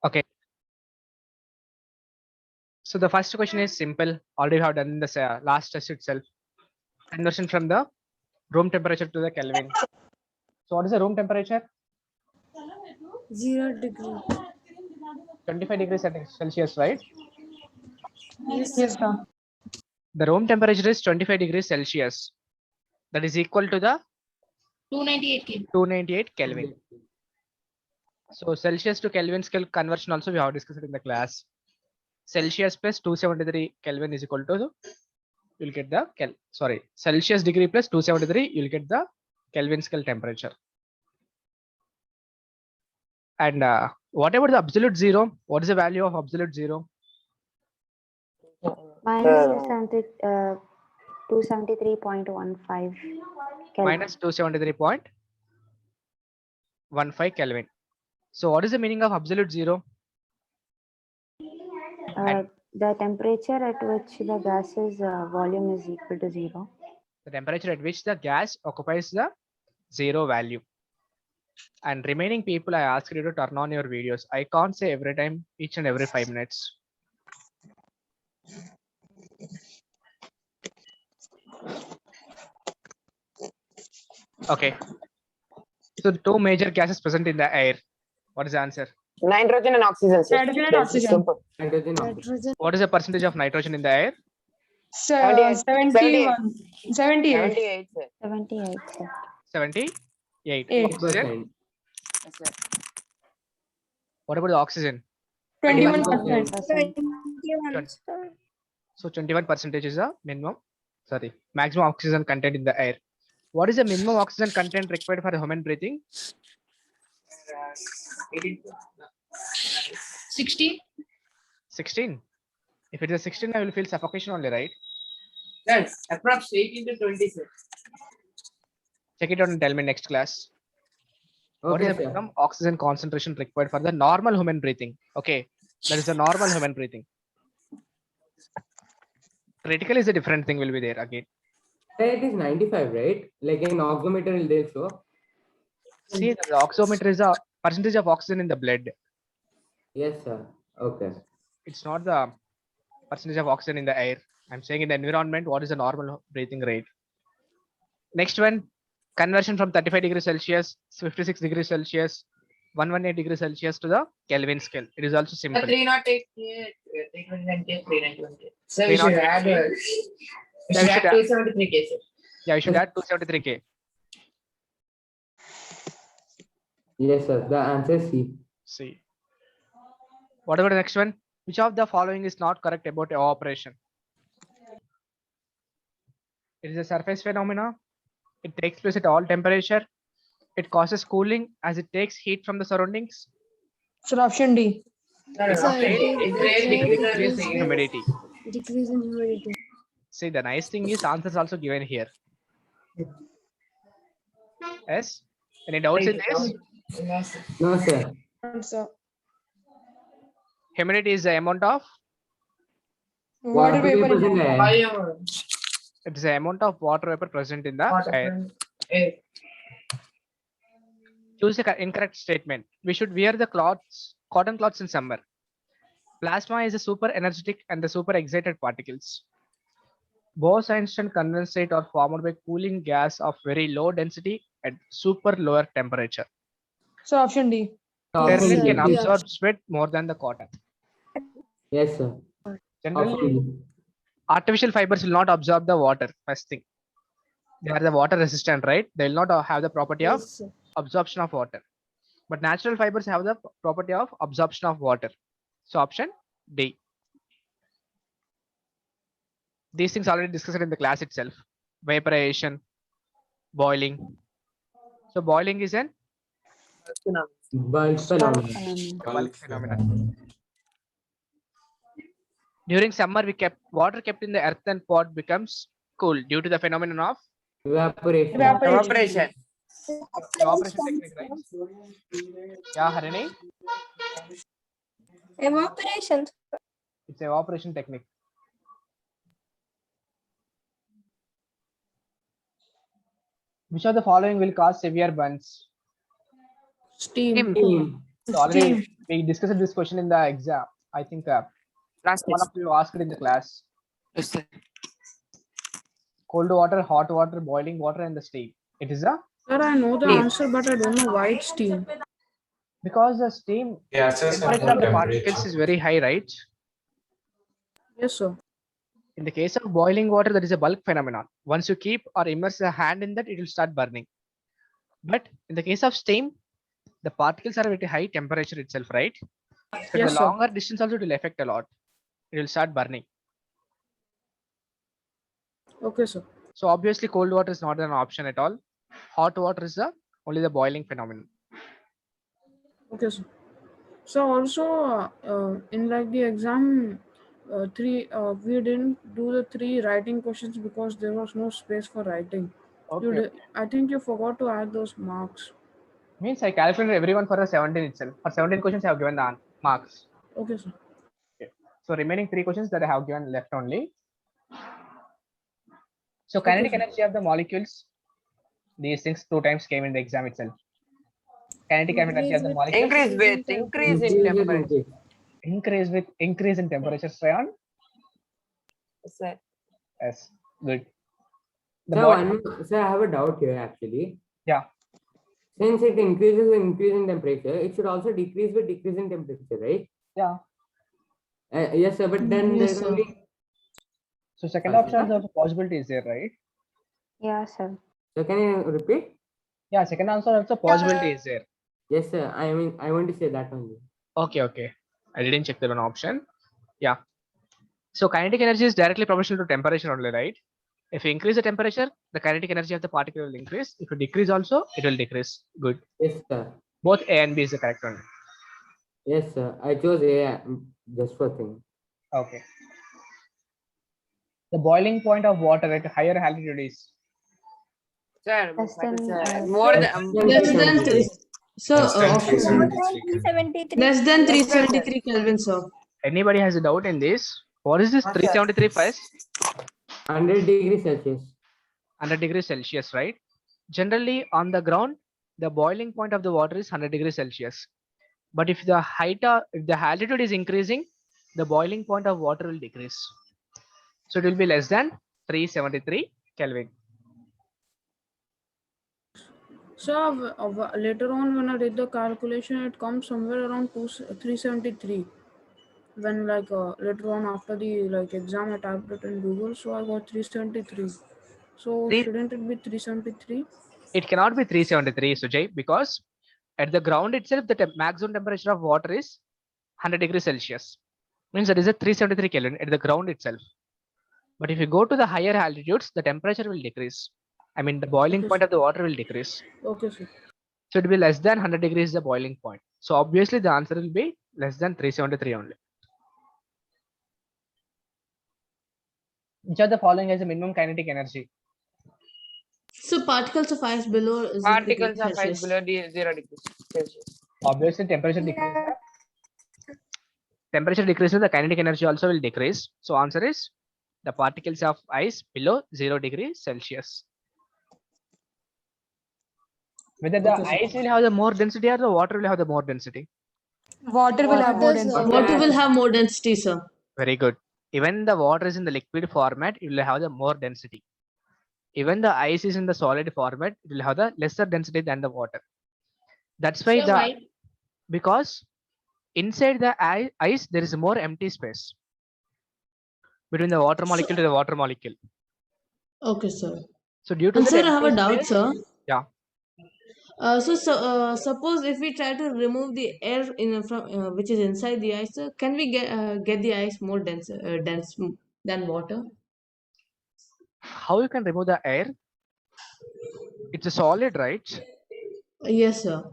Okay. So the first question is simple. Already have done in the last test itself. Conversion from the room temperature to the Kelvin. So what is the room temperature? 0 degree. 25 degrees Celsius, right? Yes, Yes, sir. The room temperature is 25 degrees Celsius. That is equal to the 298 Kelvin. So Celsius to Kelvin scale conversion also we have discussed in the class. Celsius plus 273 Kelvin is equal to, you'll get the Celsius degree plus 273, you'll get the Kelvin scale temperature. And what about the absolute zero? What is the value of absolute zero? Minus 273.15 Kelvin. Minus 273.15 Kelvin. So what is the meaning of absolute zero? The temperature at which the gas's volume is equal to 0. The temperature at which the gas occupies the zero value. And remaining people, I ask you to turn on your videos. I can't say every time, each and every 5 minutes. Okay. So the two major gases present in the air. What is the answer? Nitrogen and oxygen. Sir. Nitrogen and That's oxygen. simple. nitrogen. What is the percentage of nitrogen in the air? 71. 78. 78, sir. 78, sir. 78. 8. Oxygen. Yes, sir. What about the oxygen? 21%. 21%. So 21% is the maximum oxygen content in the air. What is the minimum oxygen content required for human breathing? 16. 16. If it is a 16, I will feel suffocation only, right? Yes, approx 18 to 20, sir. Check it out and tell me next class. What is the minimum oxygen concentration required for the normal human breathing? Okay, that is the normal human breathing. Critical is a different thing will be there again. It is 95, right? Like in oximeter will they show? See, the oximeter is the percentage of oxygen in the blood. Yes, sir. Okay. It's not the percentage of oxygen in the air. I'm saying in the environment, what is the normal breathing rate? Next one, conversion from 35 degrees Celsius, 56 degrees Celsius, 118 degrees Celsius to the Kelvin scale. It is also simple. 308, 320, 391. So we should add 398. 273K, sir. Yeah, you should add 273K. Yes, sir. The answer is C. See. What about the next one? Which of the following is not correct about evaporation? It is a surface phenomena. It takes place at all temperature. It causes cooling as it takes heat from the surroundings. So option D. So Decrease in humidity. Decrease in humidity. See, the nice thing is answers also given here. Yes. Any doubts in this? No, sir. So Humidity is the amount of. water vapor. present there. It is the amount of water vapor present in the air. Choose the incorrect statement. We should wear the cotton cloths in summer. Plasma is a super energetic and the super excited particles. Bose-Einstein condensate are formed by cooling gas of very low density at super lower temperature. So option D. Terminate sir. can D absorb sweat more than the cotton. Yes, sir. Generally, Option D. artificial fibers will not absorb the water. First thing, they are the water resistant, right? They will not have the property of Yes, sir. absorption of water. But natural fibers have the property of absorption of water. So option D. These things already discussed in the class itself. Vaporization, boiling. So boiling is an Bulk phenomenon. bulk phenomenon. During summer, water kept in the earthen pot becomes cool due to the phenomenon of Evaporation. Evaporation. evaporation technique, right? Yeah, Harini? Evaporation. It's evaporation technique. Which of the following will cause severe burns? Steam. Steam. So already we discussed this question in the exam. I think Last one test. of you asked it in the class. Yes, sir. Cold water, hot water, boiling water, and the steam. It is a Sir, I know the Steam. answer, but I don't know why it's steam. because the steam Gases have temperature more of the particles temperature. is very high, right? Yes, sir. In the case of boiling water, that is a bulk phenomenon. Once you keep or immerse a hand in that, it will start burning. But in the case of steam, the particles are at a high temperature itself, right? So Yes, the sir. longer distance also it will affect a lot. It will start burning. Okay, sir. So obviously cold water is not an option at all. Hot water is the only the boiling phenomenon. Okay, sir. So also in like the exam, we didn't do the 3 writing questions because there was no space for writing. Okay. I think you forgot to add those marks. Means I calculated everyone for a 17 itself. For 17 questions, I have given the marks. Okay, sir. Okay. So remaining 3 questions that I have given left only. So kinetic sir. energy of the molecules, these things 2 times came in the exam itself. Kinetic energy of the molecules Increase in temperature. increase in temperature. Rayon? Yes, sir. Yes, good. The So, body, so I have a doubt here actually. yeah, Since it increases with increase in temperature, it should also decrease with decrease in temperature, right? yeah. Yes, sir. But then Yes, there's sir. only. So second Sorry, option sir? also possibility is there, right? Yeah, sir. So can you repeat? Yeah, second answer also possibility is there. Yes, sir. I mean, I want to say that only. Okay. I didn't check that one option. Yeah. So kinetic energy is directly proportional to temperature only, right? If you increase the temperature, the kinetic energy of the particle will increase. If you decrease also, it will decrease. Good. Yes, sir. Both A and B is the correct one. Yes, sir. I chose A just for thing. Okay. The boiling point of water at higher altitude is Sir, Less than, more Less than than Less than 373. 3. So Less than option 373 Kelvin. less than Yes, sir. 373 Kelvin, sir. anybody has a doubt in this? What is this 373 first? 100 degrees Celsius. 100 degrees Celsius, right? Generally on the ground, the boiling point of the water is 100 degrees Celsius. But if the if the altitude is increasing, the boiling point of water will decrease. So it will be less than 373 Kelvin. So later on when I did the calculation, it comes somewhere around 373. When like later on after the like exam, I typed it in Google, so I got 373. So Three- shouldn't it be 373? It cannot be 373, Sujay, because at the ground itself, the maximum temperature of water is 100 degrees Celsius. Means that is a 373 Kelvin at the ground itself. But if you go to the higher altitudes, the temperature will decrease. I mean, the boiling Okay, point of the water will decrease. Okay, sir. So it will be less than 100 degrees the boiling point. So obviously the answer will be less than 373 only. Which of the following has a minimum kinetic energy? So particles of ice below 0 Particles degrees of ice Celsius. below 0 degrees Celsius. Obviously temperature decreases. Temperature decreases, the kinetic energy also will decrease. So answer is the particles of ice below 0 degrees Celsius. Whether the ice will have the more density or the water will have the more density. Water will have more density. Water will have more density, sir. Very good. Even the water is in the liquid format, it will have the more density. Even the ice is in the solid format, it will have the lesser density than the water. That's why because inside the ice there is more empty space between the water molecule to the water molecule. Okay, sir. So due to And the sir, I have a doubt, sir. Yeah. Suppose if we try to remove the air from which is inside the ice, sir, can we get the ice more dense than water? How you can remove the air? It's a solid, right? Yes, sir.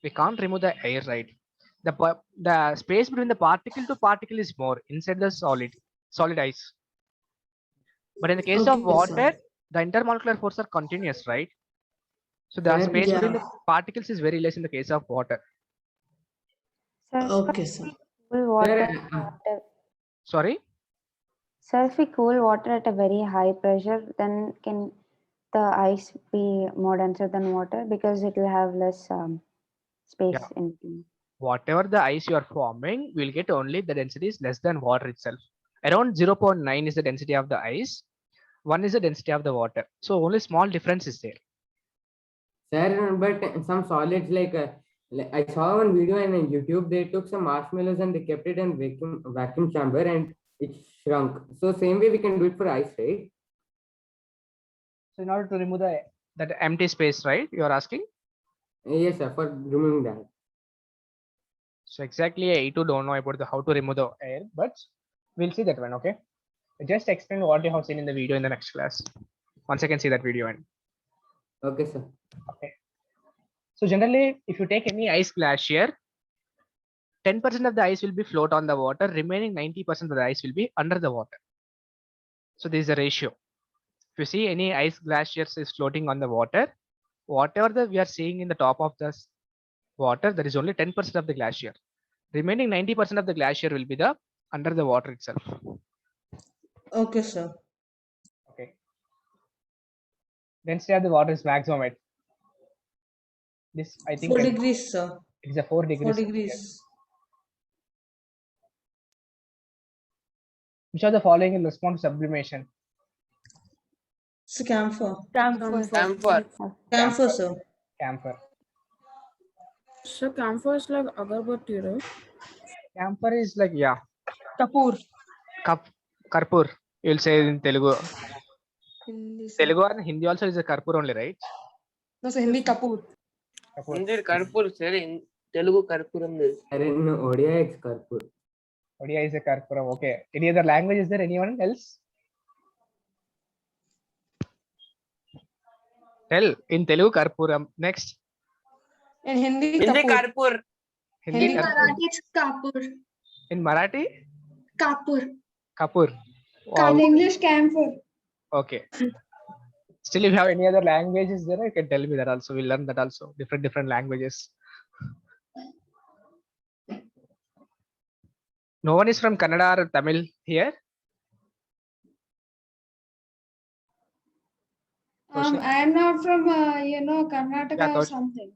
We can't remove the air, right? The space between the particle to particle is more inside the solid ice. But in the case of Okay, water, sir. the intermolecular force are continuous, right? So the space between the particles is very less in the case of water. Sir, Okay, sir. cool water. Sorry? Sir, if we cool water at a very high pressure, then can the ice be more denser than water because it will have less space Yeah. in between? whatever the ice you are forming, we'll get only the density is less than water itself. Around 0.9 is the density of the ice. 1 is the density of the water. So only small difference is there. Sir, but some solids like I saw one video and on YouTube, they took some marshmallows and they kept it in vacuum chamber and it shrunk. So same way we can do it for ice, right? So in order to remove that empty space, right? You are asking. Yes, sir, for removing that. So exactly, I too don't know about how to remove the air, but we'll see that one. Okay. Just explain what you have seen in the video in the next class. Once I can see that video and. Okay, sir. Okay. So generally, if you take any ice glacier, 10% of the ice will be float on the water. Remaining 90% of the ice will be under the water. So this is a ratio. If you see any ice glaciers is floating on the water, whatever we are seeing in the top of the water, there is only 10% of the glacier. Remaining 90% of the glacier will be the under the water itself. Okay, sir. Okay. Density of the water is maximum at this. I think 4 degrees, sir. it's a 4 degrees. 4 Celsius. degrees. Which are the following in response to sublimation? So camphor. Camphor. Camphor, sir. Camphor. So camphor is like agarbatti, right? Camphor is like, yeah. Kapoor. Karpur. You'll say in Telugu. Hindi, sir. Telugu and Hindi also is a Karpur only, right? No, sir, Hindi Kapoor. Kapur. Indeed, Karpur, sir. In Telugu, Karpuram. Sir, in Odia, it's Karpur. Odia is a Karpuram. Okay. Any other language? Is there anyone else? Tell in Telugu Karpuram. Next. In Hindi, Hindi, Kapoor. Karpur. Hindi Hindi Karpur. Marathi, it's Kapur. In Marathi? Kapur. Kapur. Wow. In English, camphor. Okay. Still, if you have any other languages there, you can tell me that also. We'll learn that also. Different languages. No one is from Kannada or Tamil here. I am not from, Karnataka Yeah, or Tosh- something.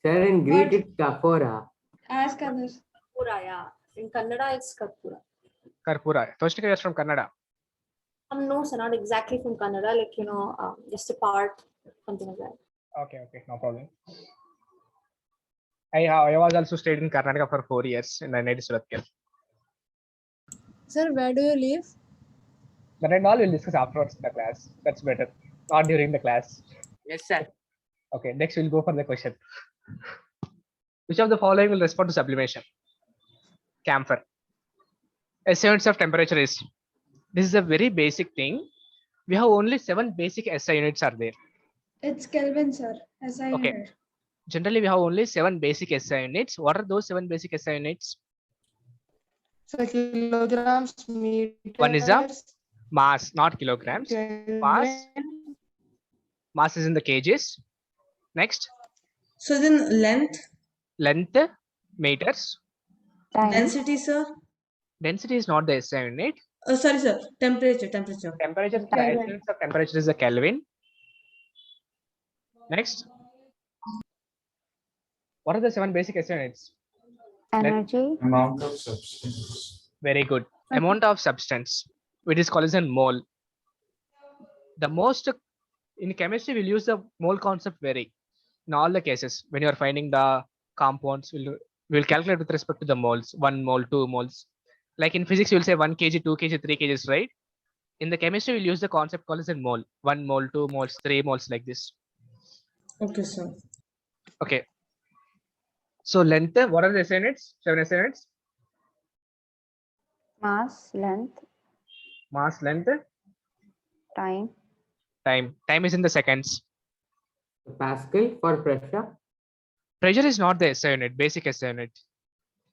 Sir, in Greek, But- it's Kapora. Ask others. Kapura, yeah. In Kannada, it's Kapura. Karpura. Toshnika is from Kannada. No, sir, not exactly from Kannada, just a part, something like that. Okay, no problem. I was also stayed in Karnataka for 4 years in the native Suratgal. Sir, where do you live? But and all we'll discuss afterwards in the class. That's better. Not during the class. Yes, sir. Okay, next we'll go for the question. Which of the following will respond to sublimation? Camphor. SI units of temperature is. This is a very basic thing. We have only 7 basic SI units are there. It's Kelvin, sir. SI Okay. unit. Generally, we have only 7 basic SI units. What are those 7 basic SI units? So kilograms, meters. One is a mass, not kilograms. Mass. Mass is in the kgs. Next, So then length, length, meters. Time. density, sir. Density is not the SI unit. Oh, sorry, sir. Temperature. Temperature, the Kelvin. SI units of temperature is a Kelvin. Next. What are the 7 basic SI units? Energy. Amount of substance. Very good. Amount of substance, which is called as a mole. The most in chemistry, we'll use the mole concept very in all the cases. When you are finding the compounds, we'll calculate with respect to the moles, 1 mole, 2 moles. Like in physics, you'll say 1 kg, 2 kg, 3 kgs, right? In the chemistry, we'll use the concept called as a mole, 1 mole, 2 moles, 3 moles, like this. Okay, sir. Okay. So length, what are the SI units? 7 SI units. Mass, length, Mass, length, time. time. Time is in the seconds. Pascal for pressure. Pressure is not the SI unit, basic SI unit.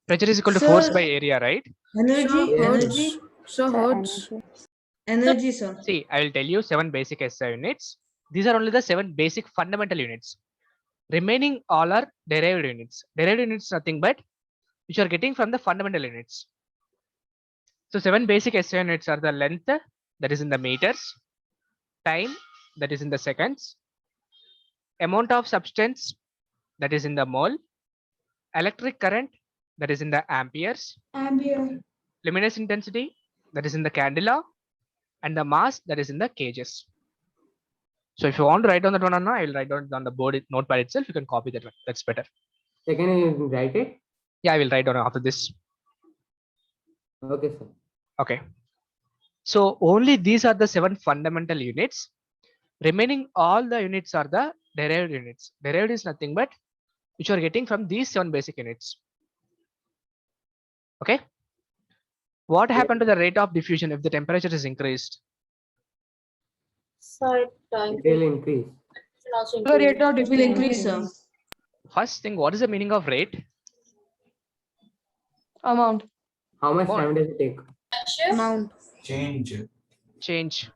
Pressure is equal to Sir- force by area, right? Energy, Sir, energy, So hertz. energy, sir. See, I will tell you 7 basic SI units. These are only the 7 basic fundamental units. Remaining all are derived units. Derived units nothing but which you are getting from the fundamental units. So 7 basic SI units are the length, that is in the meters, time, that is in the seconds, amount of substance, that is in the mole, electric current, that is in the amperes, Ampere. luminous intensity, that is in the candela, and the mass, that is in the kgs. So if you want to write down that one, Anna, I will write down on the board notepad itself. You can copy that one. That's better. So can you write it? Yeah, I will write down after this. Okay, sir. Okay. So only these are the 7 fundamental units. Remaining all the units are the derived units. Derived is nothing but which you are getting from these 7 basic units. Okay. What happened to the rate of diffusion if the temperature is increased? So it It will increase. also The rate of increases. will increase, sir. First thing, what is the meaning of rate? Amount. How much Amount. time does it take? Amount. Change. Change.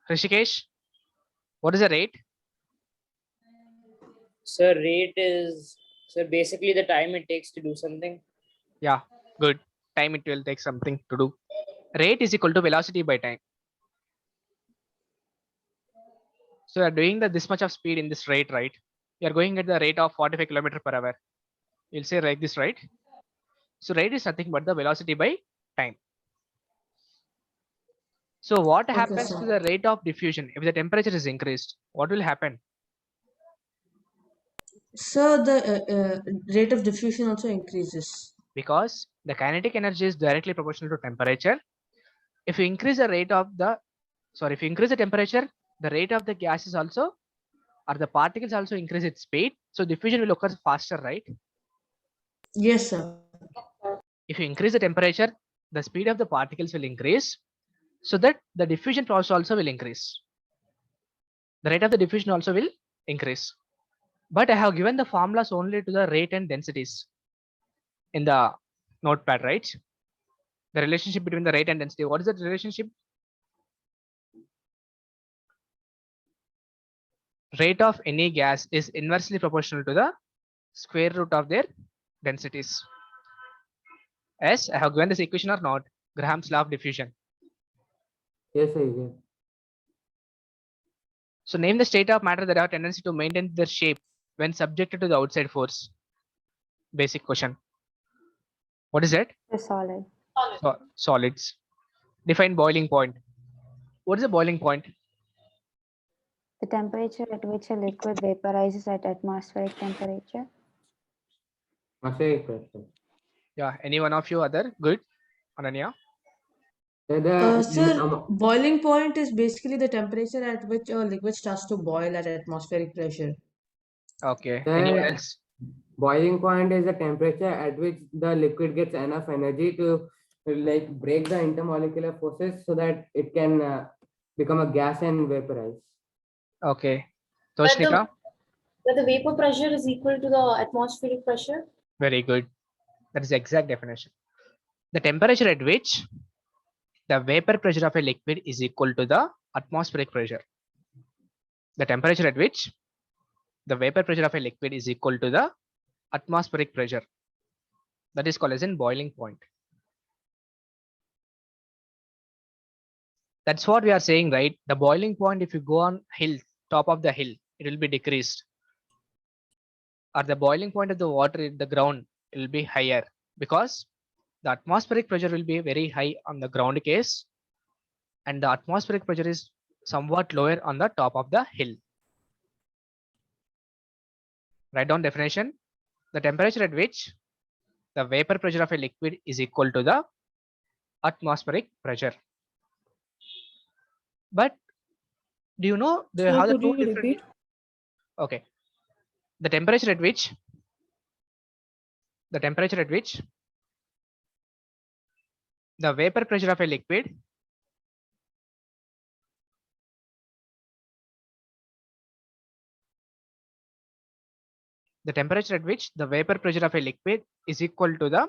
Rishikesh, what is the rate? So rate is basically the time it takes to do something. Yeah, good. Time it will take something to do. Rate is equal to velocity by time. So you are doing this much of speed in this rate, right? You are going at the rate of 45 km per hour. You'll say like this, right? So rate is nothing but the velocity by time. So what happens sir. to the rate of diffusion if the temperature is increased? What will happen? So the rate of diffusion also increases. Because the kinetic energy is directly proportional to temperature. If you increase the rate of the, if you increase the temperature, the rate of the gases also, or the particles also increase its speed. So diffusion will occur faster, right? Yes, sir. If you increase the temperature, the speed of the particles will increase, so that the diffusion process also will increase. The rate of the diffusion also will increase. But I have given the formulas only to the rate and densities in the notepad, right? The relationship between the rate and density. What is that relationship? Rate of any gas is inversely proportional to the square root of their densities. Yes, I have given this equation or not? Graham's law of diffusion. Yes, sir. Yes. So name the state of matter that have tendency to maintain their shape when subjected to the outside force. Basic question. What is it? The solid. Solids. Define boiling point. What is the boiling point? The temperature at which a liquid vaporizes at atmospheric temperature. Atmospheric pressure. Yeah, any one of you other? Good. Ananya? Sir, boiling point is basically the temperature at which a liquid starts to boil at atmospheric pressure. Okay. Sir, Anyone else? Boiling point is the temperature at which the liquid gets enough energy to like break the intermolecular forces so that it can become a gas and vaporize. Okay. Toshnika? Where the vapor pressure is equal to the atmospheric pressure. Very good. That is the exact definition. The temperature at which the vapor pressure of a liquid is equal to the atmospheric pressure. The temperature at which the vapor pressure of a liquid is equal to the atmospheric pressure. That is called as in boiling point. That's what we are saying, right? The boiling point, if you go on hill, top of the hill, it will be decreased. Or the boiling point of the water in the ground, it will be higher because the atmospheric pressure will be very high on the ground case, and the atmospheric pressure is somewhat lower on the top of the hill. Write down definition. The temperature at which the vapor pressure of a liquid is equal to the atmospheric pressure. But do you know they Sir, have the could two you different? repeat? Okay. The temperature at which the vapor pressure of a liquid the temperature at which the vapor pressure of a liquid is equal to the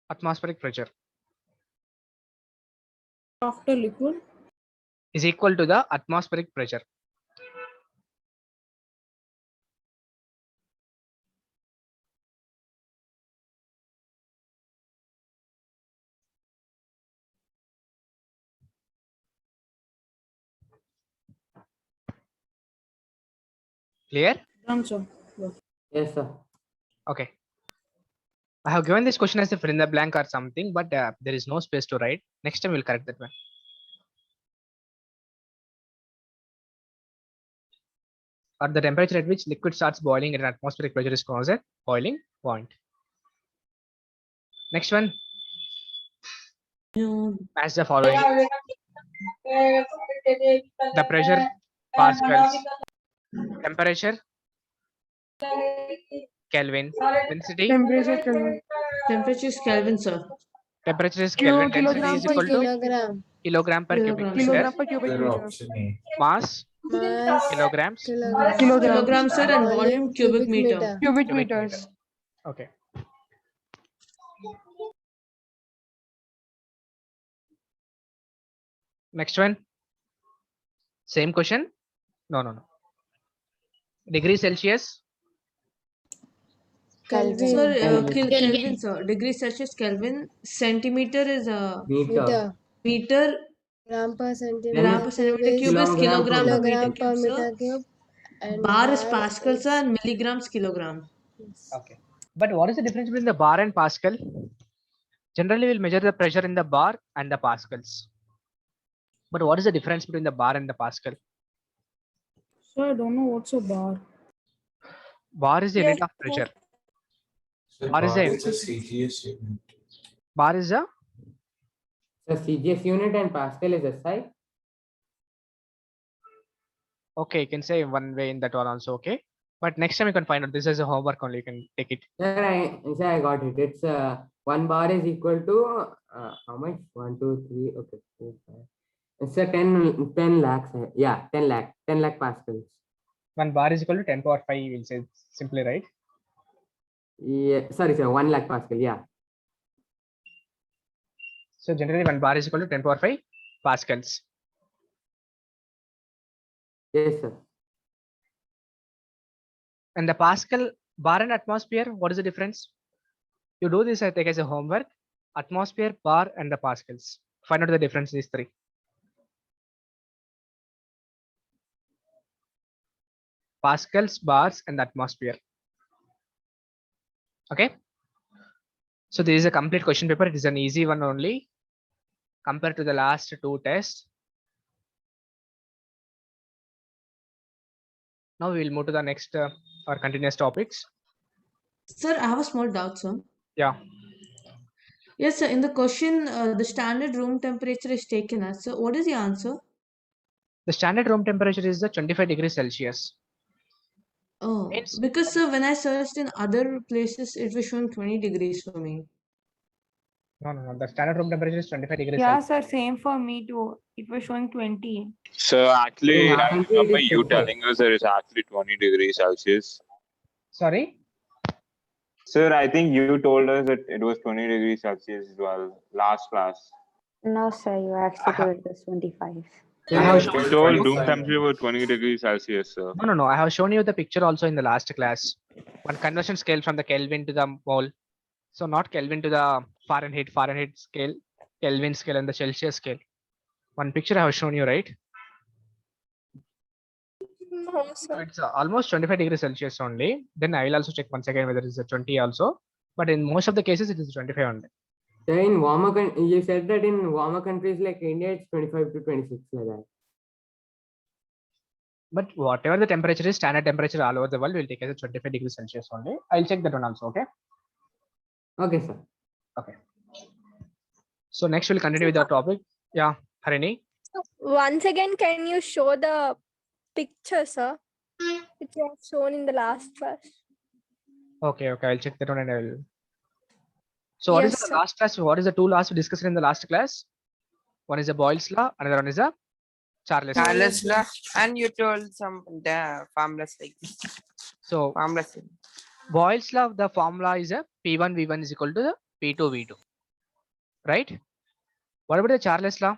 atmospheric pressure After liquid? is equal to the atmospheric pressure. Clear? Done, sir. Yeah. Yes, sir. Okay. I have given this question as a fill in the blank or something, but there is no space to write. Next time we'll correct that one. Or the temperature at which liquid starts boiling at an atmospheric pressure is called as a boiling point. Next one, No. match the following. The pressure, pascals. Temperature, Kelvin. Density, Temperature Kelvin. Temperature is Kelvin, sir. temperature is Kelvin. Density Kilogram is per equal to Kilogram. kilogram per cubic Kilogram, meter. Kilogram per cubic Sir, meter. option A. Mass, Mass. kilograms. Kilograms. Kilogram, sir, and volume cubic meter. Cubic Cubic meters. meter. Okay. Next one. Same question. No. Degree Celsius, Kelvin. Sir, Kelvin. Kelvin, sir. Degree Celsius Kelvin. Centimeter is Meter. meter. Gram per Gram centimeter per centimeter cube is Kilogram per kilogram per meter kilogram per cube, sir. meter cube. And Bar is Pascal, sir, and milligrams kilogram. okay. But what is the difference between the bar and Pascal? Generally, we'll measure the pressure in the bar and the pascals. But what is the difference between the bar and the Pascal? So I don't know what's a bar. Bar is the unit of pressure. Sir, What is bar the- is a CGS unit. Bar is a The CGS unit and Pascal is SI. okay. You can say one way in that one also okay. But next time you can find out. This is a homework only. You can take it. Sir, I got it. It's 1 bar is equal to how much? 1, 2, 3. Okay, 4, 5. It's a 10 lakhs. Yeah, 10 lakh pascals. One bar is equal to 10 power 5. We'll say simply, right? Yeah, sorry, sir. 1 lakh pascal. Yeah. So generally, one bar is equal to 10 power 5 pascals. Yes, sir. And the Pascal bar and atmosphere, what is the difference? You do this, I think, as a homework. Atmosphere, bar, and the pascals. Find out the difference. These three. Pascals, bars, and atmosphere. Okay. So this is a complete question paper. It is an easy one only compared to the last two tests. Now we will move to the next or continuous topics. Sir, I have a small doubt, sir. Yeah. Yes, sir. In the question, the standard room temperature is taken as. So, what is the answer? The standard room temperature is the 25 degrees Celsius. Oh, Means- because sir, when I searched in other places, it was showing 20 degrees for me. No. The standard room temperature is 25 degrees Yeah, Celsius. sir, same for me too. It was showing 20. So actually, In our I country, it remember is you 25. telling us that it's actually 20 degrees Celsius. Sorry. Sir, I think you told us that it was 20 degrees Celsius as well last class. No, sir, you actually told it was 25. I have You shown told you- room temperature was 20 degrees Celsius, sir. No. I have shown you the picture also in the last class. One conversion scale from the Kelvin to the mole. So not Kelvin to the Fahrenheit scale, Kelvin scale, and the Celsius scale. One picture I have shown you, right? No, So sir. it's almost 25 degrees Celsius only. Then I will also check once again whether it's a 20 also. But in most of the cases, it is 25 only. So in warmer, you said that in warmer countries like India, it's 25 to 26 like that. But whatever the temperature is, standard temperature all over the world, we'll take as a 25 degrees Celsius only. I'll check that one also. Okay. Okay, sir. Okay. So next we'll continue with the topic. Yeah, Harini. Once again, can you show the picture, sir? Which you have shown in the last class. Okay. I'll check that one and I will. So what is Yes, the sir. last class? What is the two last we discussed in the last class? One is the Boyle's law, another one is the Charles law. Charles law, and you told some formulas like this. So Formulas. Boyle's law, the formula is a P1 V1 is equal to the P2 V2. Right? What about the Charles law?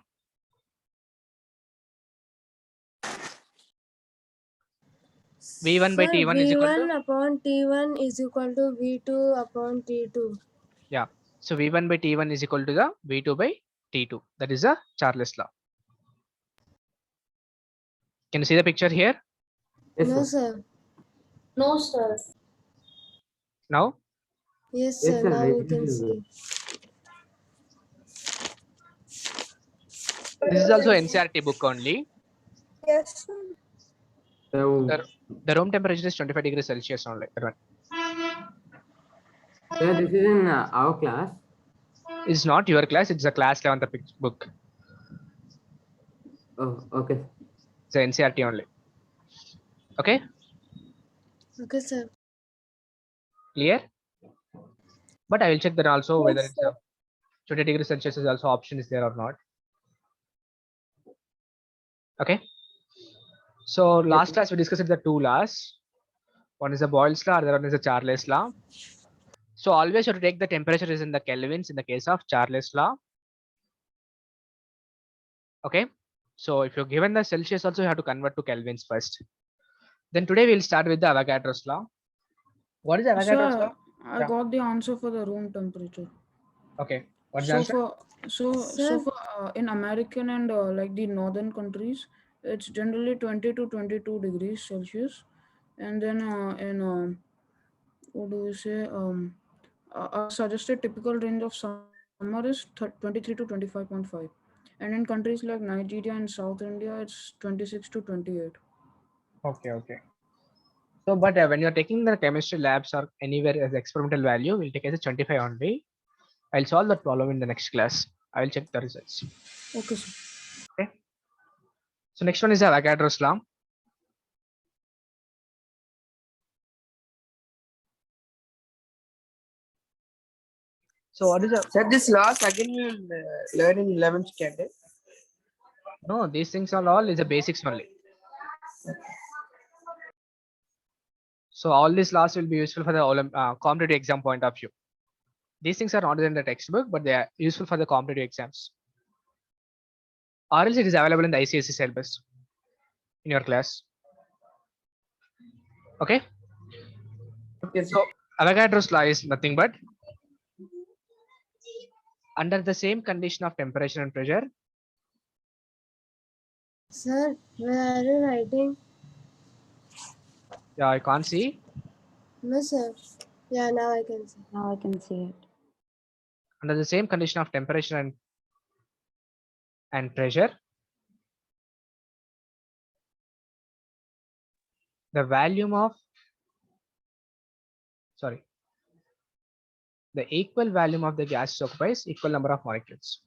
V1 by T1 is equal to V1 upon T1 is equal to V2 upon T2. so V1 by T1 is equal to the V2 by T2. That is the Charles law. Can you see the picture here? Yes, No, sir. sir. No, sir. Now, Yes, Yes, sir. sir. Now Very we can visible. see. this is also NCRT book only. Yes, sir. So, The room temperature is 25 degrees Celsius only. That one. sir, this is in our class. It's not your class, it's a class 11th book. Oh, okay. It's a NCRT only. Okay, Okay, sir. clear? But I will check that also whether Yes, it's sir. a 20 degrees Celsius is also option is there or not. Okay. So last class we discussed the two laws. One is the Boyle's law, other one is the Charles law. So always you have to take the temperature is in the kelvins in the case of Charles law. Okay. So if you're given the Celsius also you have to convert to kelvins first. Then today we'll start with the Avogadro's law. What is Avogadro's Sir, law? I Yeah. got the answer for the room temperature. Okay. What's the So answer? for in American and like the northern countries, it's generally 20 to 22 degrees Celsius, and then in what do we say? A suggested typical range of summer is 23 to 25.5, and in countries like Nigeria and South India, it's 26 to 28. Okay, okay. So, but when you're taking the chemistry labs or anywhere as experimental value, we'll take as a 25 only. I'll solve that problem in the next class. I will check the results. Okay, sir. Okay. So next one is the Avogadro's law. So what is the Sir, this loss again you will learn in 11th standard. no? These things are all is the basics only. So all these laws will be useful for the competitive exam point of view. These things are not in the textbook, but they are useful for the competitive exams. Or else it is available in the ICSE syllabus in your class. Okay. Okay, So Avogadro's law is nothing but under the same condition of temperature and pressure. Sir, where are you writing? Yeah, I can't see. No, sir. Yeah, now I can see. Now I can see it. Under the same condition of temperature and pressure, the volume of the equal volume of the gas occupies equal number of molecules.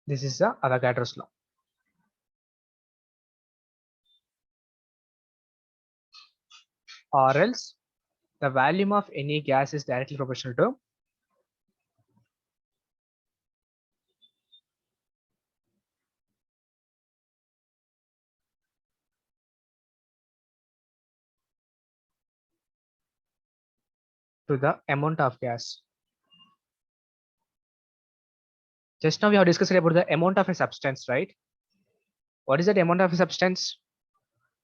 This is the Avogadro's law. Or else the volume of any gas is directly proportional to the amount of gas. Just now we have discussed about the amount of a substance, right? What is that amount of a substance?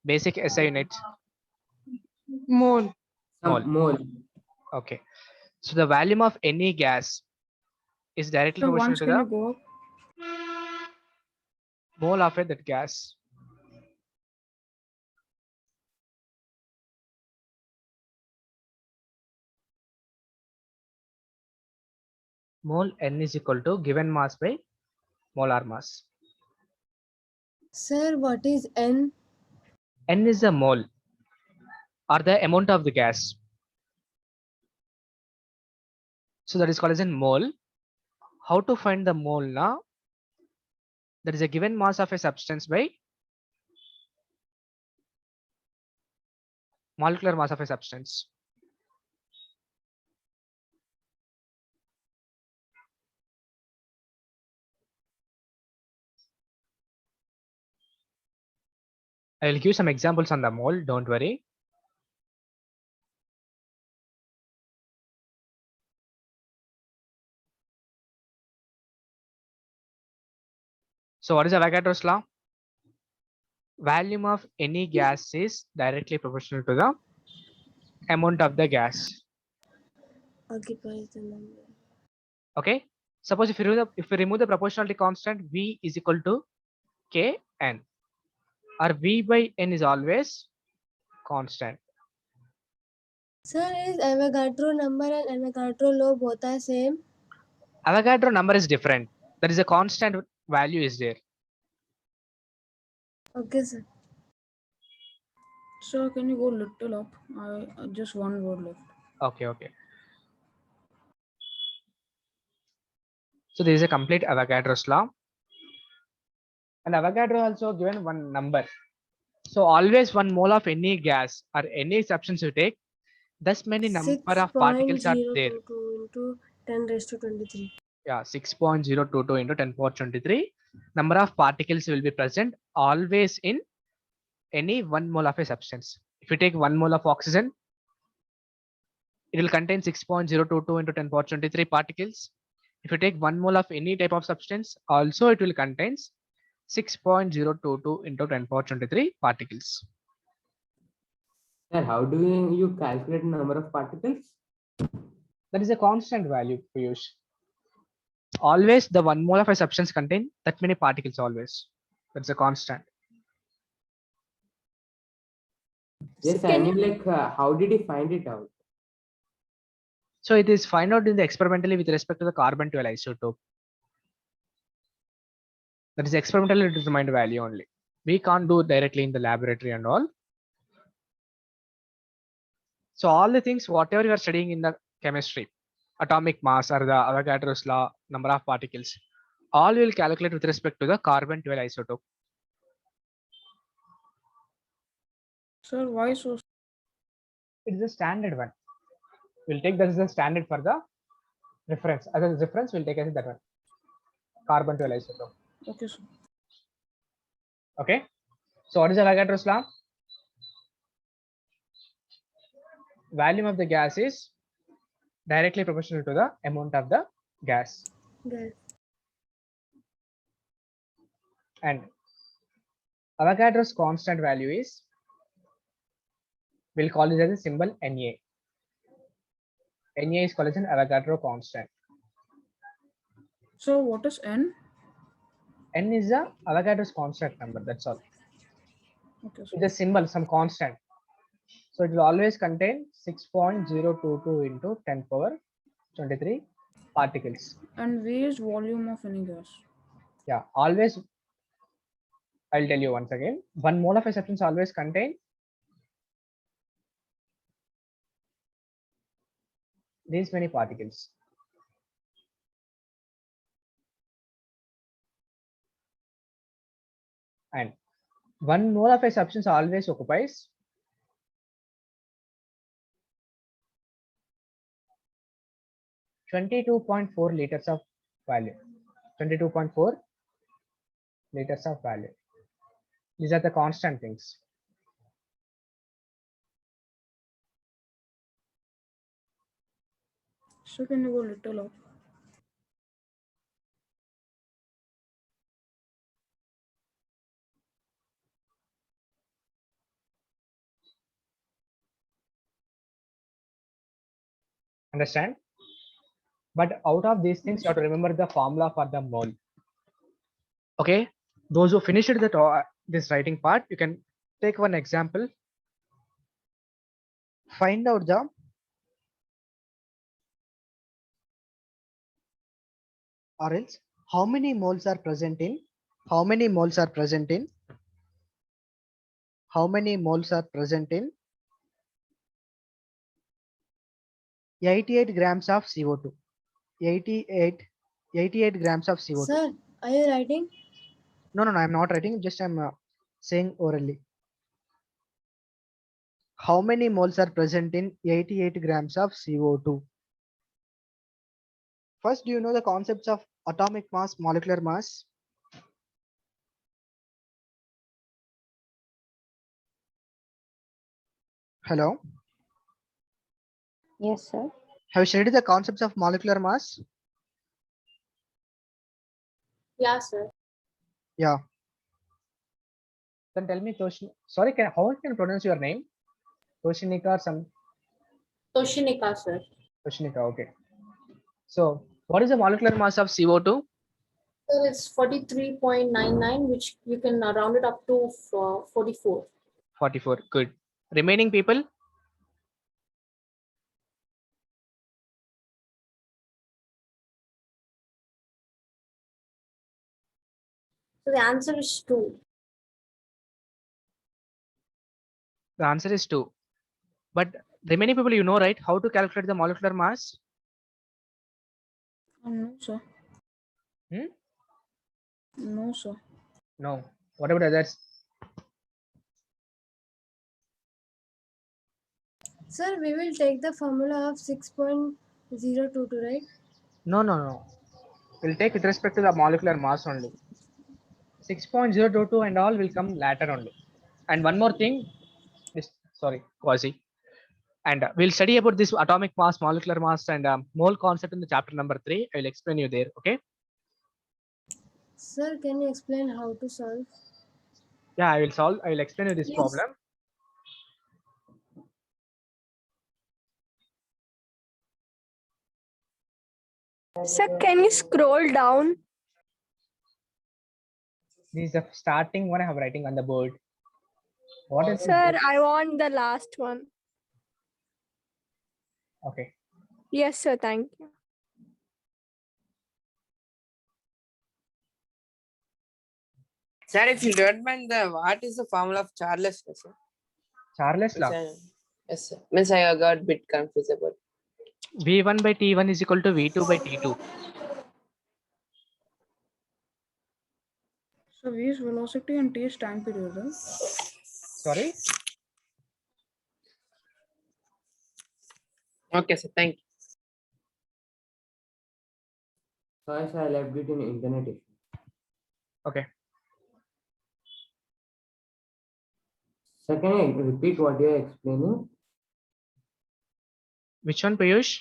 Basic SI unit. Mole. Mole. Okay. So the volume of any gas is directly So proportional once to can you the go up? mole of it, that gas. Mole N is equal to given mass by molar mass. Sir, what is N? N is the mole or the amount of the gas. So that is called as a mole. How to find the mole now? That is a given mass of a substance by molecular mass of a substance. I will give some examples on the mole, don't worry. So what is Avogadro's law? Volume of any gas is directly proportional to the amount of the gas. occupies the number. Okay. Suppose if we remove the proportionality constant, V is equal to K N, or V by N is always constant. Sir, is Avogadro number and Avogadro law both are same? Avogadro number is different. There is a constant value is there. Okay, sir. Sir, can you go little up? Just one word left. Okay, okay. So there is a complete Avogadro's law. And Avogadro also given one number. So always 1 mole of any gas or any substance you take, thus many number of particles are there. 6.022 into 10 raised to 23. Yeah, 6.022 into 10 power 23. Number of particles will be present always in any 1 mole of a substance. If you take 1 mole of oxygen, it will contain 6.022 into 10 power 23 particles. If you take 1 mole of any type of substance, also it will contain 6.022 into 10 power 23 particles. Sir, how do you calculate number of particles? That is a constant value, Piyush. Always the 1 mole of a substance contain that many particles always. That's a constant. Yes, I mean, like, how did he find it out? So it is find out in the experimentally with respect to the carbon 12 isotope. That is experimentally determined value only. We can't do directly in the laboratory and all. So all the things, whatever you are studying in the chemistry, atomic mass or the Avogadro's law, number of particles, all will calculate with respect to the carbon 12 isotope. Sir, why so? It is a standard one. We'll take that as the standard for the reference. As a reference, we'll take as that one. Carbon 12 isotope. Okay, sir. Okay. So what is Avogadro's law? Volume of the gas is directly proportional to the amount of the gas. Gas. And Avogadro's constant value is, we'll call it as a symbol Na. Na is called as an Avogadro constant. So what is N? N is a Avogadro's constant number. That's all. Okay, sir. It's a symbol, some constant. So it will always contain 6.022 into 10 power 23 particles. And V is volume of any gas. Yeah, always. I'll tell you once again. 1 mole of a substance always contain these many particles. And 1 mole of a substance always occupies 22.4 liters of value. 22.4 liters of value. These are the constant things. So can you go little up? Understand? But out of these things, you have to remember the formula for the mole. Okay, those who finished this writing part, you can take one example. Find out the or else how many moles are present in 88 grams of CO2. 88 grams of CO2. Sir, are you writing? No, I'm not writing. Just I'm saying orally. How many moles are present in 88 grams of CO2? First, do you know the concepts of atomic mass, molecular mass? Hello? Yes, sir. Have you studied the concepts of molecular mass? Yeah, sir. Yeah. Then tell me, Toshin. Sorry, how can you pronounce your name? Toshinika or some? Toshinika, sir. Prashnika, okay. So what is the molecular mass of CO2? So it's 43.99, which you can round it up to 44. 44. Good. Remaining people? So the answer is 2. The answer is 2. But remaining people, you know, right? How to calculate the molecular mass? No, sir. Hmm? No, sir. No. What about others? Sir, we will take the formula of 6.022, right? No, no, no. We'll take with respect to the molecular mass only. 6.022 and all will come later only. And one more thing, this, sorry, Quasi. And we'll study about this atomic mass, molecular mass, and mole concept in the chapter number 3. I will explain you there. Okay. Sir, can you explain how to solve? Yeah, I will solve. I will explain you this Yes. problem. Sir, can you scroll down? This is the starting one I have writing on the board. What is Sir, this? I want the last one. Okay. Yes, sir. Thank you. Sir, if you don't mind, what is the formula of Charles law, sir? Charles law. Yes, sir. Means I got a bit confused about. V1 by T1 is equal to V2 by T2. So V is velocity and T is time period. Huh? Sorry? Okay, sir. Thank you. First, I left it in internet issue. Okay. So can I repeat what you are explaining? Which one, Piyush?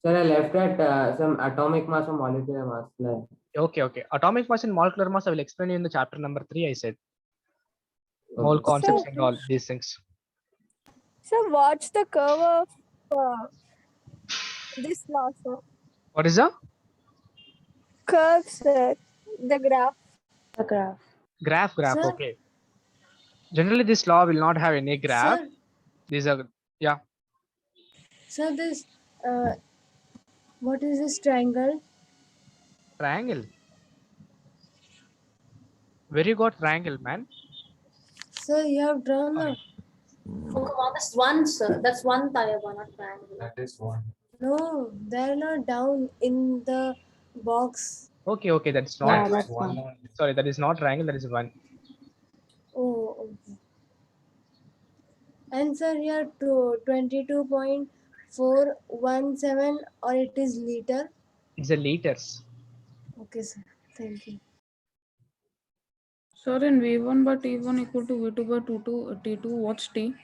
Sir, I left at some atomic mass or molecular mass. Like, Okay, okay. Atomic mass and molecular mass I will explain you in the chapter number 3. I said mole okay. concepts Sir, and all these things. sir, watch the curve of this law, sir. What is the Curve, sir. The graph. The graph. graph? Sir, Okay. Generally, this law will not have any graph. sir, These are, yeah. sir, this, what is this triangle? Triangle. Where you got triangle, man? Sir, you have drawn a, Oh, that's 1, sir. That's 1 Taiwan, not triangle. That is one. no, they're not down in the box. Okay, okay. That's not. Yeah, That is that's one one. only. Sorry, that is not triangle. That is one. Oh, okay. And sir, here to 22.417 or it is liter. It's a liters. Okay, sir. Thank you. Sir, in V1 by T1 equal to V2 by T2, what's T?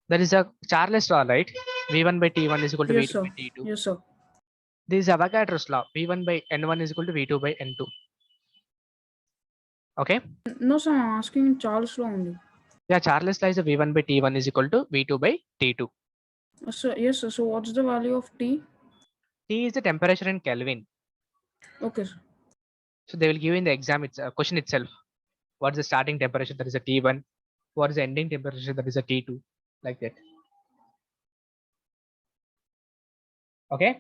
That is a Charles law, right? V1 by T1 is equal to Yes, V2 sir. by T2. Yes, sir. This is Avogadro's law. V1 by N1 is equal to V2 by N2. Okay. No, sir, I'm asking Charles law only. Yeah, Charles law is a V1 by T1 is equal to V2 by T2. Sir, yes, sir. So what's the value of T? T is the temperature in Kelvin. Okay, sir. So they will give you in the exam, it's a question itself. What is the starting temperature? That is a T1. What is the ending temperature? That is a T2. Like that. Okay.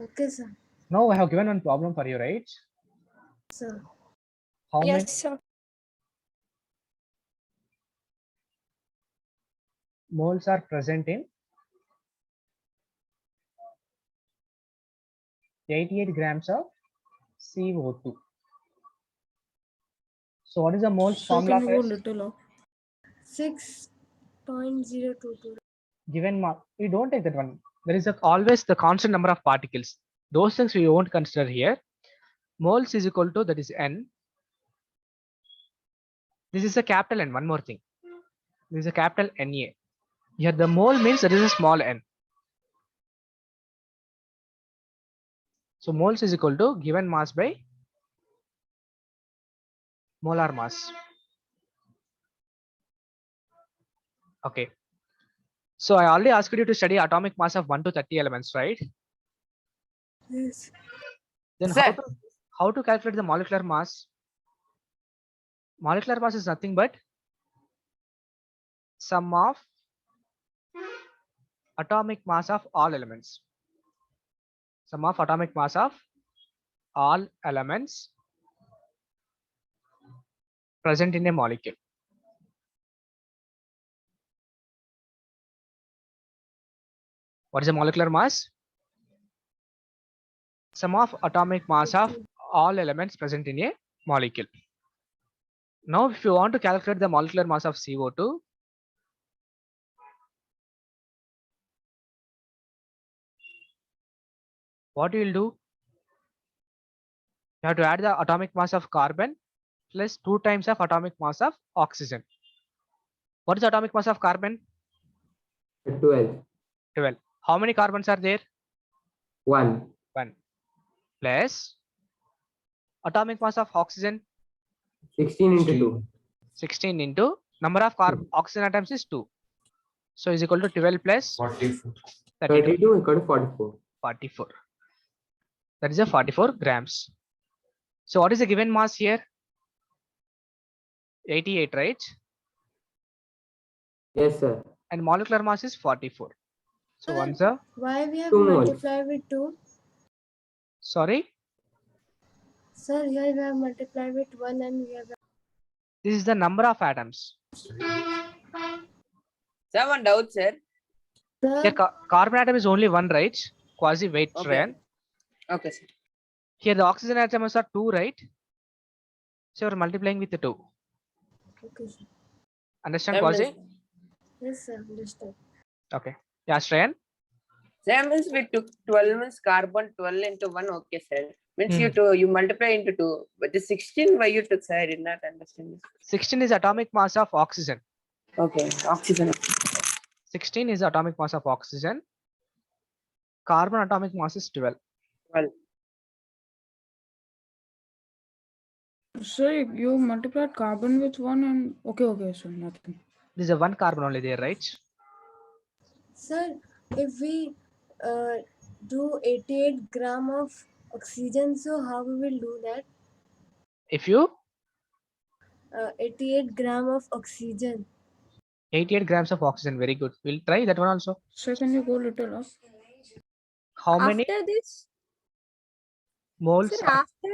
Okay, sir. Now I have given one problem for you, right? Sir. How many? Yes, sir. Moles are present in 88 grams of CO2. So what is the moles So formula can you for go this? little up? 6.022. Given mark, we don't take that one. There is always the constant number of particles. Those things we won't consider here. Moles is equal to, that is N. This is a capital N. One more thing. This is a capital Na. Here the mole means there is a small n. So moles is equal to given mass by molar mass. Okay. So I already asked you to study atomic mass of 1 to 30 elements, right? Yes. Then Sir. how to calculate the molecular mass? Molecular mass is nothing but sum of atomic mass of all elements. Sum of atomic mass of all elements present in a molecule. What is the molecular mass? Sum of atomic mass of all elements present in a molecule. Now, if you want to calculate the molecular mass of CO2, what you will do? You have to add the atomic mass of carbon plus 2 times of atomic mass of oxygen. What is the atomic mass of carbon? 12. 12. How many carbons are there? 1. 1. Plus atomic mass of oxygen? 16 into 2. 16 into number of oxygen atoms is 2. So is equal to 12 plus 44. 32 equal to 44. 44. That is a 44 grams. So what is the given mass here? 88, right? Yes, sir. And molecular mass is 44. So once a Why we have 2 moles. multiplied with 2? sorry, Sir, here we have multiplied with 1 and we have. this is the number of atoms. Sir, one doubt, sir. Sir, Here carbon atom is only one, right? Quasi weight Okay. Shreyan. Okay, sir. Here the oxygen atoms are 2, right? So we're multiplying with the 2. okay, sir. Understand, That Quasi? means- Yes, sir, understood. Okay. Yeah, Shreyan. Sir, means we took 12 means carbon 12 into 1. Okay, sir. Means you multiply into 2. But the 16 why you took, sir? I did not understand this. 16 is atomic mass of oxygen. Okay, oxygen. 16 is atomic mass of oxygen. Carbon atomic mass is 12. 12. So you multiplied carbon with 1 and okay, so nothing. This is a 1 carbon only there, right? Sir, if we do 88 gram of oxygen, so how we will do that? If you 88 gram of oxygen. 88 grams of oxygen, very good. We'll try that one also. So can you go little up? How many After this, moles? sir, of- after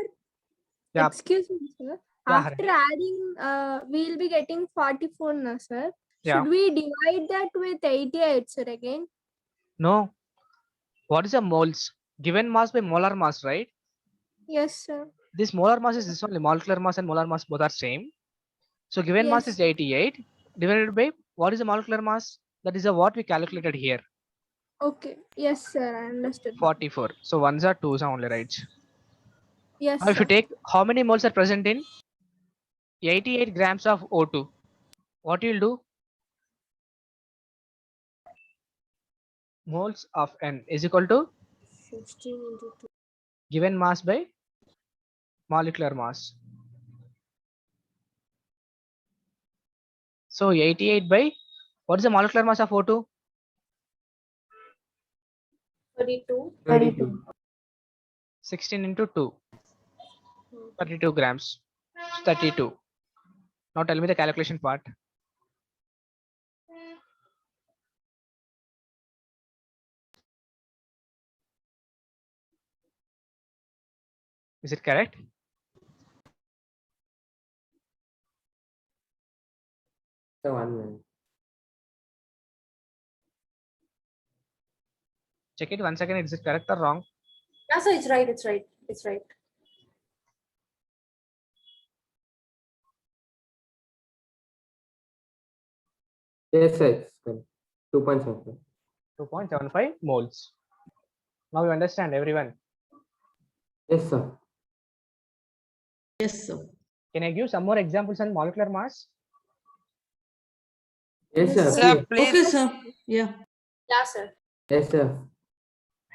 Yeah. excuse me, sir. Yeah, After adding, we'll be getting 44 now, sir. Yeah. Should we divide that with 88, sir, again? No. What is the moles? Given mass by molar mass, right? Yes, sir. This molar mass is this only. Molecular mass and molar mass both are same. So given mass Yes. is 88 divided by what is the molecular mass? That is what we calculated here. Okay. Yes, sir. I understood. 44. So ones are twos are only, right? Yes, Now if you sir. take how many moles are present in 88 grams of O2, what you will do? Moles of N is equal to 16 into 2. given mass by molecular mass. So 88 by what is the molecular mass of O2? 32. 32. 16 into 2. 32 grams. 32. Now tell me the calculation part. Is it correct? So 1 minute. Check it once again. Is it correct or wrong? Yeah, sir, it's right. It's right. It's right. Yes, sir. It's correct. 2.75. 2.75 moles. Now you understand, everyone. Yes, sir. Yes, sir. Can I give some more examples on molecular mass? Yes, sir. Sir, Please. Okay, please. sir. Yeah. Yeah, sir. Yes, sir.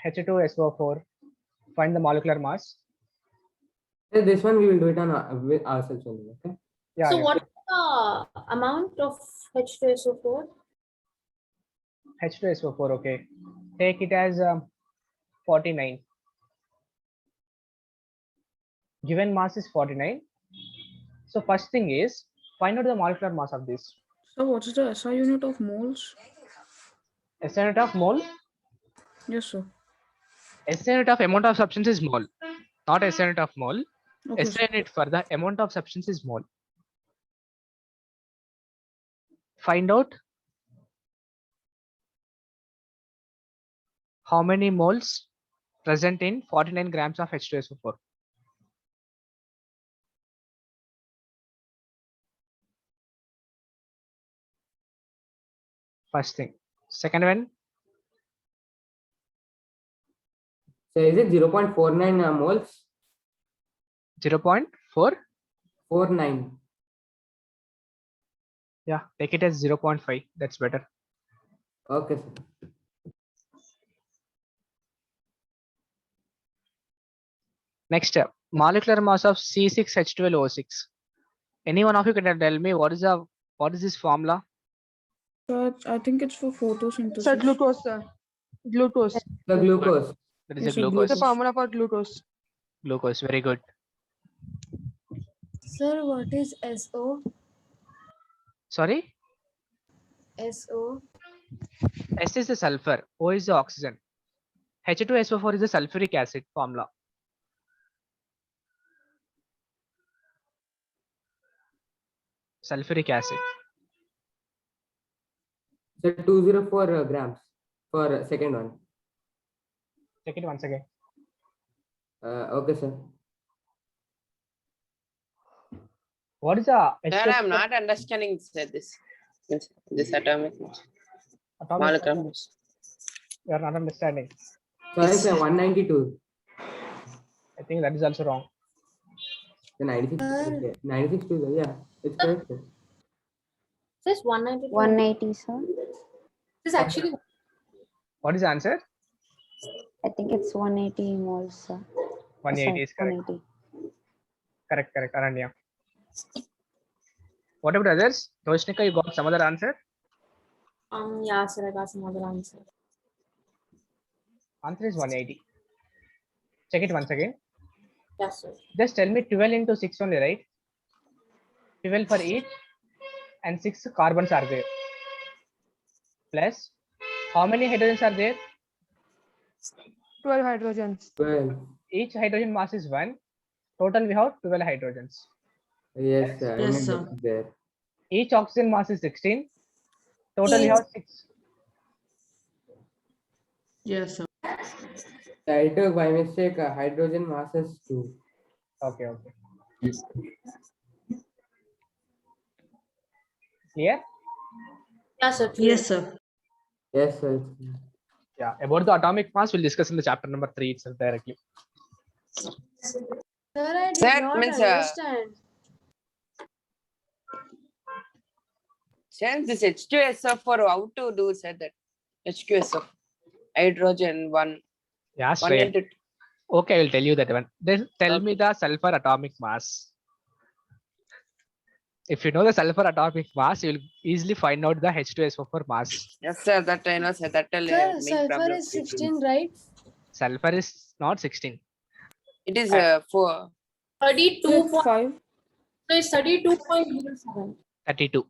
H2SO4. Find the molecular mass. Sir, this one we will do it on with ourselves only. Okay. Yeah. So yeah. what is the amount of H2SO4? H2SO4, okay. Take it as 49. Given mass is 49. So first thing is find out the molecular mass of this. So what's the SI unit of moles? SI unit of mole. Yes, sir. SI unit of amount of substance is mole, not SI unit of mole. Okay, SI unit for the amount of substance is mole. Find out how many moles present in 49 grams of H2SO4. First thing. Second one, So is it 0.49 moles? 0.4. 49. Yeah, take it as 0.5. That's better. Okay, sir. Next step, molecular mass of C6H12O6. Any one of you can tell me what is this formula? So I think it's for Sir, photosynthesis. glucose, sir. Glucose. The glucose. That is Yes, a sir, glucose. The formula for glucose. Glucose, very good. Sir, what is SO? Sorry, SO? S is the sulfur, O is the oxygen. H2SO4 is the sulfuric acid formula. Sulfuric acid. So 204 grams for second one. Check it once again. Okay, sir. What is the Sir, I'm not understanding this atomic molecular mass. You are not understanding. Sorry, sir. 192. I think that is also wrong. The 96. Okay. 96 too. Yeah, it's correct, sir. Says 192. 180, sir. This is actually What is the answer? I think it's 180 moles, sir. 180 is correct. 180. Correct, Aranya. What about others? Roshnika, you got some other answer? yeah, sir, I got some other answer. Answer is 180. Check it once again. Yes, sir. Just tell me 12 into 6 only, right? 12 for each and 6 carbons are there. Plus, how many hydrogens are there? 12 hydrogens. 12. Each hydrogen mass is 1. Total we have 12 hydrogens. Yes, sir. I Yes, meant sir. that there. Each oxygen mass is 16. Total we have 6. Yes, sir. I took by mistake hydrogen masses 2. Okay. Clear? Yes, sir. Yes, sir. Yes, sir. Yeah. About the atomic mass, we'll discuss in the chapter number 3 itself directly. Sir, I did Sir, not means, understand. Since this H2SO4, how to do, sir, that H2SO, hydrogen 1. Yeah, 1 Shreya. into Okay, I will tell you that one. Then tell me the sulfur atomic mass. If you know the sulfur atomic mass, you will easily find out the H2SO4 mass. Yes, sir, that I know, sir. That will Sir, main sulfur problem. is 16, right? Sulfur is not 16. It is 4. 32. 5. So it's 32.07. 32.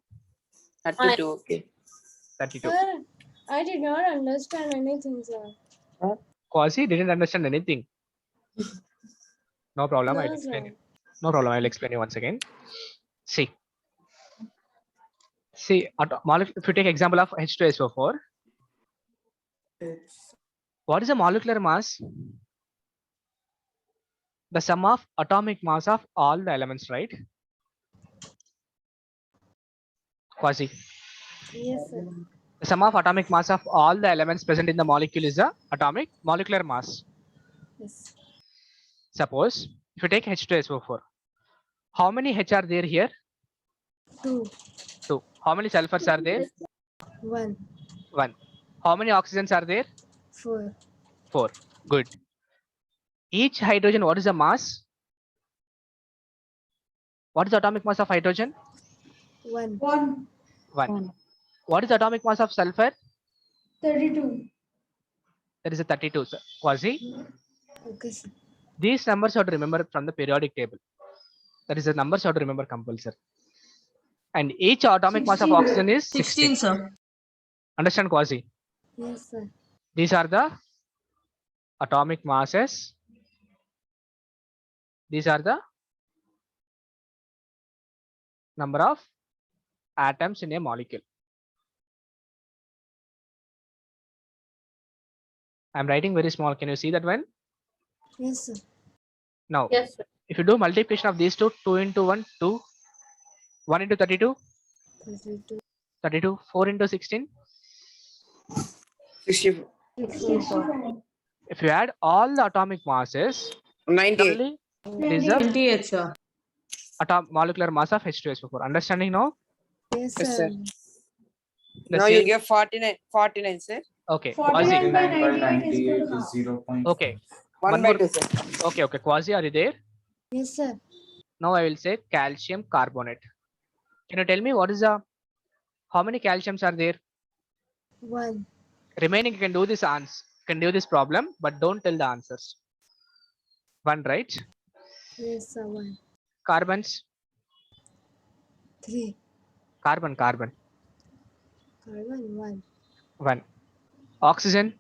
32, okay. 32. Sir, I did not understand anything, sir. Quasi didn't understand anything. No problem. I'll No, explain sir. you. No problem. I'll explain you once again. See, if you take example of H2SO4, what is the molecular mass? The sum of atomic mass of all the elements, right? Quasi. Yes, sir. The sum of atomic mass of all the elements present in the molecule is the atomic molecular mass. Yes. Suppose if you take H2SO4, how many H are there here? 2. 2. How many sulfurs are there? 1. 1. How many oxygens are there? 4. 4. Good. Each hydrogen, what is the mass? What is the atomic mass of hydrogen? 1. 1. 1. What is the atomic mass of sulfur? 32. That is a 32, sir. Quasi. Okay, sir. These numbers you have to remember from the periodic table. That is the numbers you have to remember compulsory. And each atomic mass of 16. oxygen is 16. 16, sir. Understand, Quasi? Yes, sir. These are the atomic masses. These are the number of atoms in a molecule. I'm writing very small. Can you see that one? Yes, sir. Now, Yes, sir. if you do multiplication of these two, 2 into 1, 2, 1 into 32, 32. 32, 4 into 16. 64. 64. If you add all the atomic masses, 98. only it is the 28, sir. molecular mass of H2SO4. Understanding now? Yes, Yes, sir. sir. The Now you same- give 49, sir. Okay. Quasi. 49 by 49 by 98 is equal 98 to is 0.5. Okay. 1 One by more. 2, sir. Okay. Okay. Quasi, are you there? Yes, sir. Now I will say calcium carbonate. Can you tell me what is the how many calciums are there? 1. Remaining you can do this can do this problem, but don't tell the answers. 1, right? Yes, sir. 1. Carbons. 3. Carbon. Carbon 1. 1. Oxygen.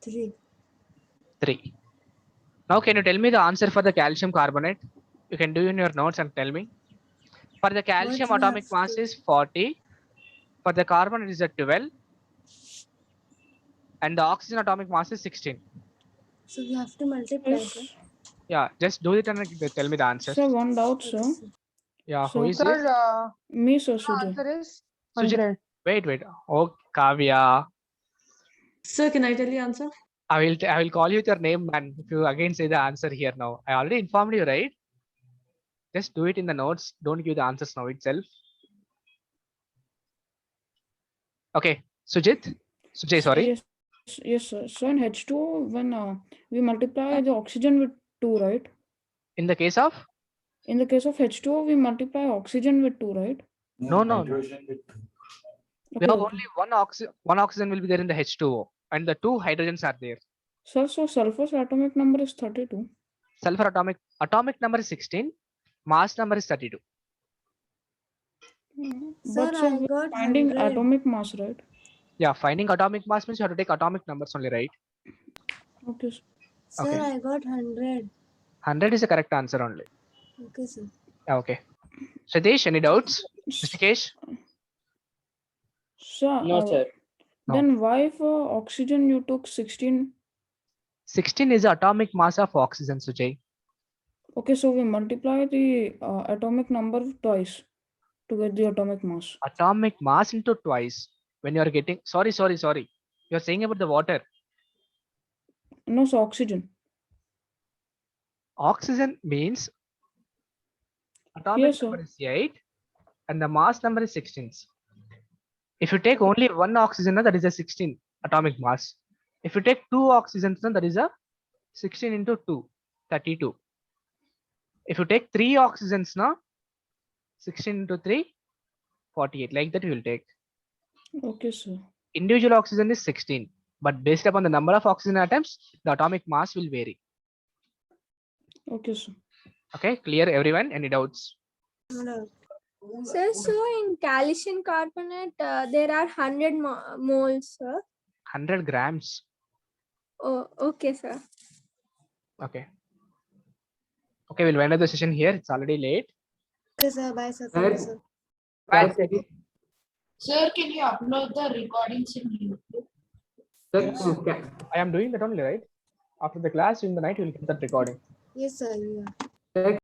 3. 3. Now can you tell me the answer for the calcium carbonate? You can do in your notes and tell me. For the calcium we atomic have mass to- is 40. For the carbon it is at 12. And the oxygen atomic mass is 16. So we have to multiply, sir. Yeah, just do it and tell me the answer. Sir, one doubt, Okay, sir. sir. Yeah, So- who is Sir, this? Me, sir, the Sujay. answer is Sujit. 100. Wait. Oh, Kavya. Sir, can I tell the answer? I will call you with your name, man. If you again say the answer here now. I already informed you, right? Just do it in the notes. Don't give the answers now itself. Okay, Sujit. Sujay, sorry. Yes, sir. So in H2, when we multiply the oxygen with 2, right? In the case of In the case of H2O, we multiply oxygen with 2, right? No. Hydrogen with 2. we Okay, have okay. only one oxygen will be there in the H2O, and the 2 hydrogens are there. Sir, so sulfur's atomic number is 32. Sulfur atomic number is 16. Mass number is 32. Sir, But sir, I we're got finding 100. atomic mass, right? Yeah, finding atomic mass means you have to take atomic numbers only, right? Okay, sir. Sir, Okay. I got 100. 100 is the correct answer only. Okay, sir. Yeah, okay. Satish, any doubts? Rishikesh? Sir, No, sir. No. then why for oxygen you took 16? 16 is the atomic mass of oxygen, Sujay. Okay, so we multiply the atomic number twice to get the atomic mass. Atomic mass into twice. When you are getting sorry. You're saying about the water. No, so oxygen. Oxygen means atomic Yes, sir. number is 8 and the mass number is 16. If you take only one oxygen, that is a 16 atomic mass. If you take 2 oxygens, that is a 16 into 2, 32. If you take 3 oxygens, 16 into 3, 48. Like that you will take. Okay, sir. Individual oxygen is 16, but based upon the number of oxygen atoms, the atomic mass will vary. Okay, sir. Okay, clear everyone? Any doubts? Sir, so in calcium carbonate, there are 100 moles, sir. 100 grams. Oh, okay, sir. Okay. Okay, we'll wind up the session here. It's already late. Okay, sir. Bye, sir. Thank you, sir. Bye, sir. Sir, can you upload the recordings in YouTube? Sir, I am doing that only, right? After the class in the night, you will get that recording. Yes, sir. You are. sir,